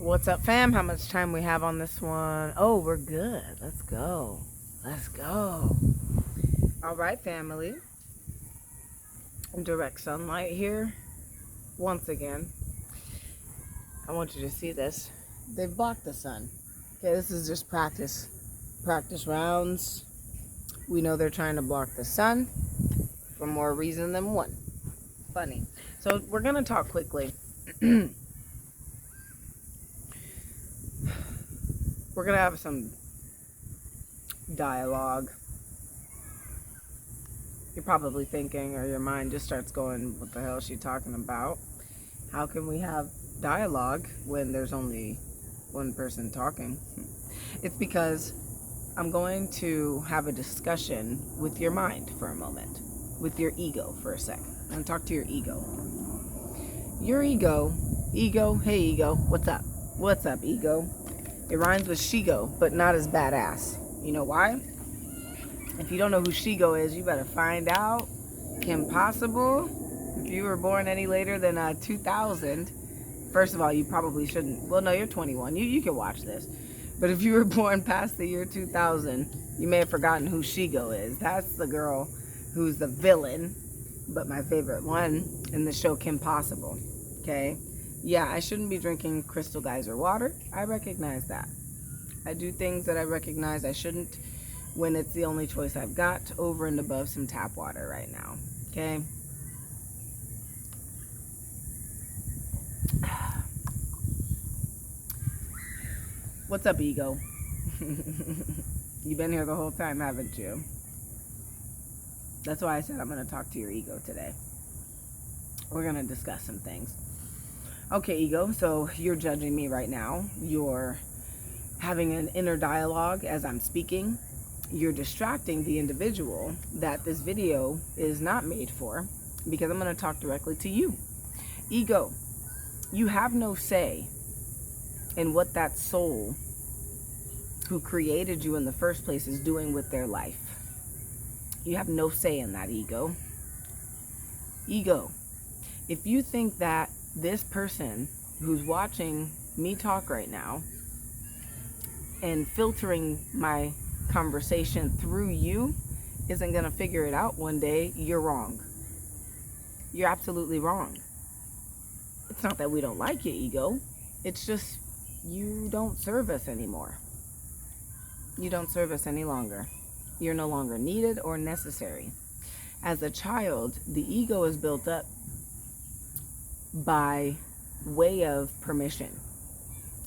What's up, fam? How much time we have on this one? Oh, we're good. Let's go. Let's go. All right, family. DirectSunLight here. Once again, I want you to see this. They've blocked the sun. Okay, this is just practice. Practice rounds. We know they're trying to block the sun for more reason than one. Funny. So we're going to talk quickly. We're going to have some dialogue. You're probably thinking, or your mind just starts going, what the hell is she talking about? How can we have dialogue when there's only one person talking? It's because I'm going to have a discussion with your mind for a moment, with your ego for a second. I'm going to talk to your ego. Your ego, hey ego, what's up? What's up, ego? It rhymes with Shigo, but not as badass. You know why? If you don't know who Shigo is, you better find out. Kim Possible. If you were born any later than 2000, first of all, you probably shouldn't. Well, no, you're 21. You can watch this. But if you were born past the year 2000, you may have forgotten who Shigo is. That's the girl who's the villain, but my favorite one in the show Kim Possible. Okay? Yeah, I shouldn't be drinking Crystal Geyser water. I recognize that. I do things that I recognize I shouldn't when it's the only choice I've got over and above some tap water right now. Okay? What's up, ego? You've been here the whole time, haven't you? That's why I said I'm going to talk to your ego today. We're going to discuss some things. Okay, ego, so you're judging me right now. You're having an inner dialogue as I'm speaking. You're distracting the individual that this video is not made for, because I'm going to talk directly to you. Ego, you have no say in what that soul who created you in the first place is doing with their life. You have no say in that, ego. Ego, if you think that this person who's watching me talk right now and filtering my conversation through you isn't going to figure it out one day, you're wrong. You're absolutely wrong. It's not that we don't like you, ego. It's just you don't serve us anymore. You don't serve us any longer. You're no longer needed or necessary. As a child, the ego is built up by way of permission.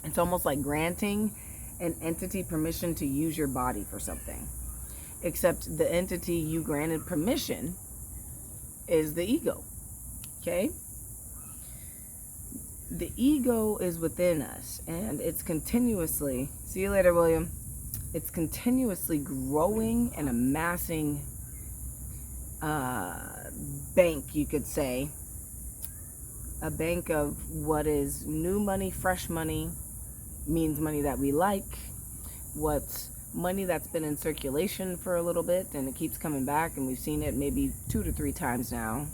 It's almost like granting an entity permission to use your body for something. Except the entity you granted permission is the ego. Okay? The ego is within us, and it's continuously, see you later, William. It's continuously growing and amassing bank, you could say. A bank of what is new money, fresh money, means money that we like. What's money that's been in circulation for a little bit and it keeps coming back, and we've seen it maybe 2 to 3 times now.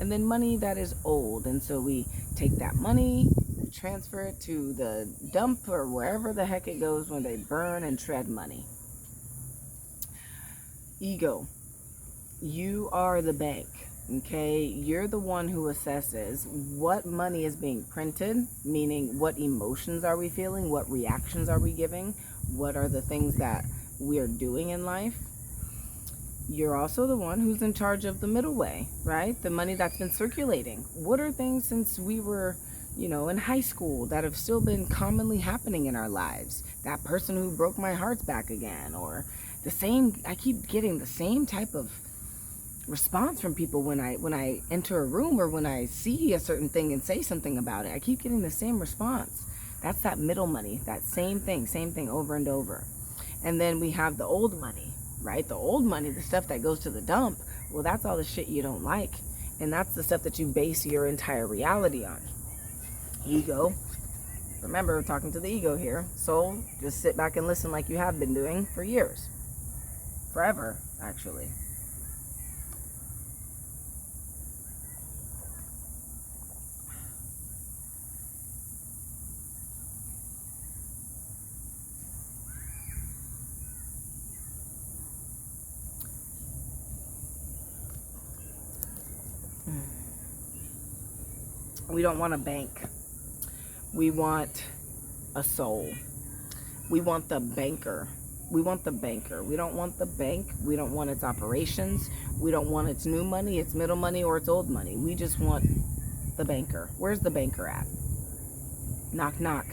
And then money that is old, and so we take that money, we transfer it to the dump or wherever the heck it goes when they burn and shred money. Ego, you are the bank. Okay, you're the one who assesses what money is being printed, meaning what emotions are we feeling, what reactions are we giving, what are the things that we're doing in life. You're also the one who's in charge of the middle way, right? The money that's been circulating. What are things since we were, in high school that have still been commonly happening in our lives? That person who broke my heart's back again, or I keep getting the same type of response from people when I enter a room or when I see a certain thing and say something about it. I keep getting the same response. That's that middle money, that same thing over and over. And then we have the old money, right? The old money, the stuff that goes to the dump. Well, that's all the shit you don't like, and that's the stuff that you base your entire reality on. Ego, remember, we're talking to the ego here. Soul, just sit back and listen like you have been doing for years, forever actually. We don't want a bank. We want a soul. We want the banker. We want the banker. We don't want the bank. We don't want its operations. We don't want its new money, its middle money, or its old money. We just want the banker. Where's the banker at? Knock, knock.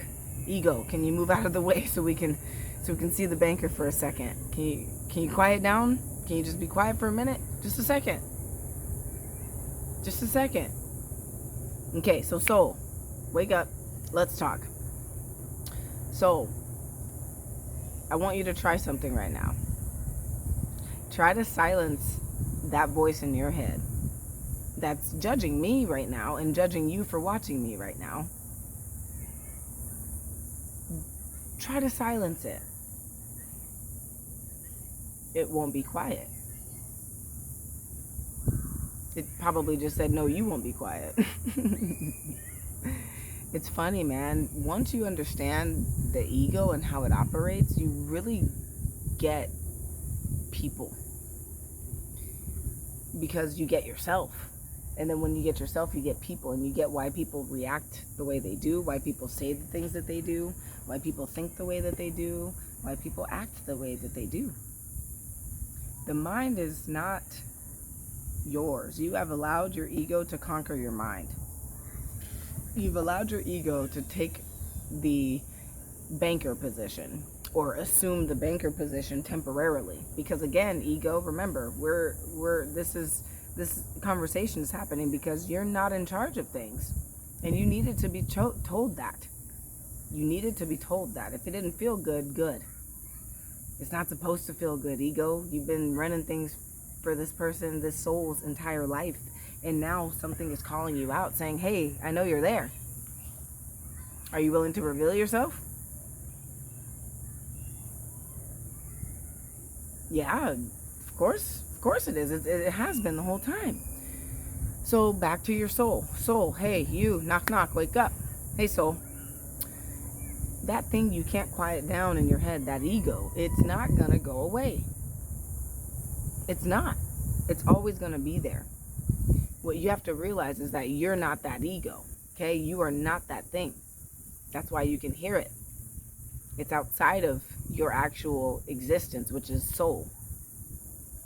Ego, can you move out of the way so we can see the banker for a second? Can you quiet down? Can you just be quiet for a minute? Just a second. Just a second. Okay, so soul, wake up. Let's talk. Soul, I want you to try something right now. Try to silence that voice in your head that's judging me right now and judging you for watching me right now. Try to silence it. It won't be quiet. It probably just said, no, you won't be quiet. It's funny, man. Once you understand the ego and how it operates, you really get people. Because you get yourself. And then when you get yourself, you get people. And you get why people react the way they do, why people say the things that they do, why people think the way that they do, why people act the way that they do. The mind is not yours. You have allowed your ego to conquer your mind. You've allowed your ego to take the banker position or assume the banker position temporarily. Because again, ego, remember, this conversation is happening because you're not in charge of things. And you needed to be told that. You needed to be told that. If it didn't feel good, good. It's not supposed to feel good, ego. You've been running things for this person, this soul's entire life. And now something is calling you out saying, hey, I know you're there. Are you willing to reveal yourself? Yeah, of course it is. It has been the whole time. So back to your soul. Soul, hey, you, knock, knock, wake up. Hey, soul. That thing you can't quiet down in your head, that ego, it's not going to go away. It's not. It's always going to be there. What you have to realize is that you're not that ego, okay? You are not that thing. That's why you can hear it. It's outside of your actual existence, which is soul.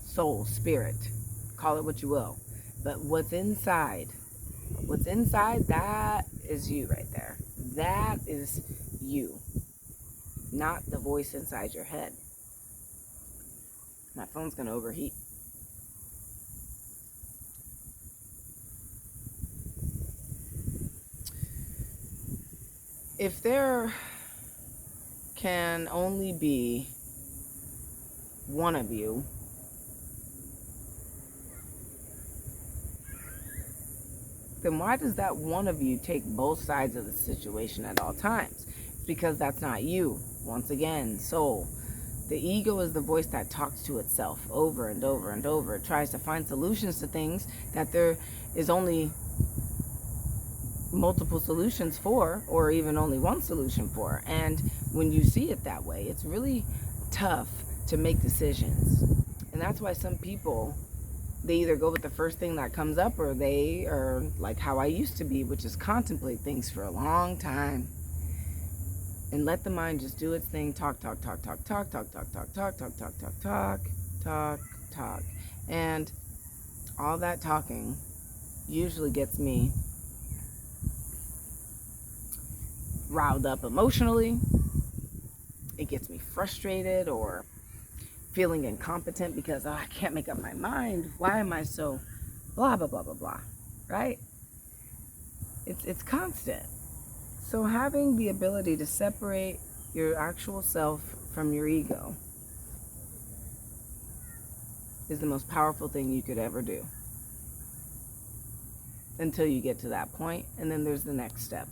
Soul, spirit, call it what you will. But what's inside, that is you right there. That is you, not the voice inside your head. My phone's going to overheat. If there can only be one of you, then why does that one of you take both sides of the situation at all times? It's because that's not you. Once again, soul. The ego is the voice that talks to itself over and over and over. It tries to find solutions to things that there is only multiple solutions for, or even only one solution for. And when you see it that way, it's really tough to make decisions. And that's why some people, they either go with the first thing that comes up, or they are like how I used to be, which is contemplate things for a long time and let the mind just do its thing. Talk. And all that talking usually gets me riled up emotionally. It gets me frustrated or feeling incompetent because I can't make up my mind. Why am I so blah, blah, blah, blah, blah, right? It's constant. So having the ability to separate your actual self from your ego is the most powerful thing you could ever do. Until you get to that point, and then there's the next step.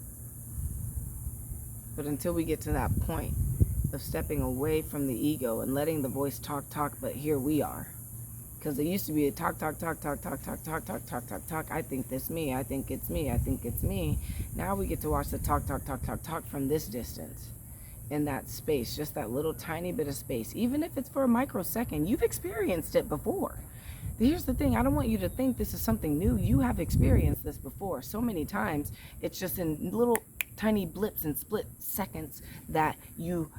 But until we get to that point of stepping away from the ego and letting the voice talk, but here we are. Because it used to be a talk. I think this me, I think it's me. Now we get to watch the talk from this distance. In that space, just that little tiny bit of space. Even if it's for a microsecond, you've experienced it before. Here's the thing, I don't want you to think this is something new. You have experienced this before so many times. It's just in little tiny blips and split seconds that you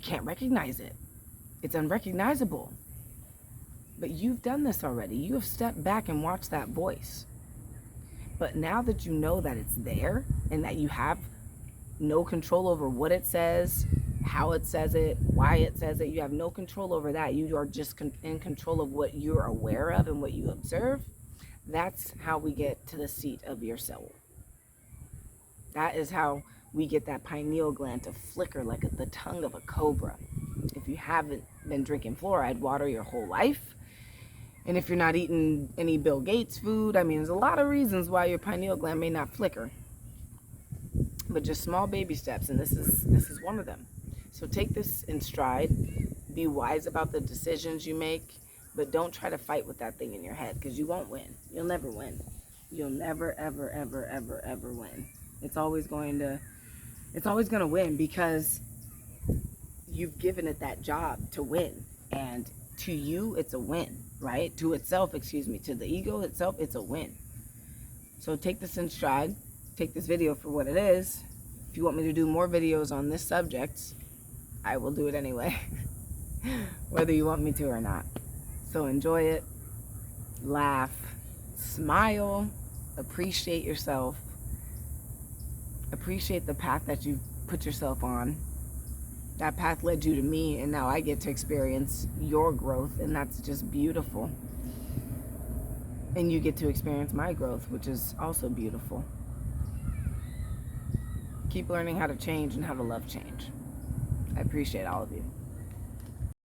can't recognize it. It's unrecognizable. But you've done this already. You have stepped back and watched that voice. But now that you know that it's there and that you have no control over what it says, how it says it, why it says it, you have no control over that. You are just in control of what you're aware of and what you observe. That's how we get to the seat of your soul. That is how we get that pineal gland to flicker like the tongue of a cobra. If you haven't been drinking fluoride water your whole life, and if you're not eating any Bill Gates food, I mean, there's a lot of reasons why your pineal gland may not flicker. But just small baby steps, and this is one of them. So take this in stride. Be wise about the decisions you make, but don't try to fight with that thing in your head, because you won't win. You'll never win. You'll never, ever, ever, ever, ever win. It's always going to win, because you've given it that job to win. And to you, it's a win, right? To itself, to the ego itself, it's a win. So take this in stride. Take this video for what it is. If you want me to do more videos on this subject, I will do it anyway, whether you want me to or not. So enjoy it, laugh, smile, appreciate yourself, appreciate the path that you've put yourself on. That path led you to me, and now I get to experience your growth, and that's just beautiful. And you get to experience my growth, which is also beautiful. Keep learning how to change and how to love change. I appreciate all of you.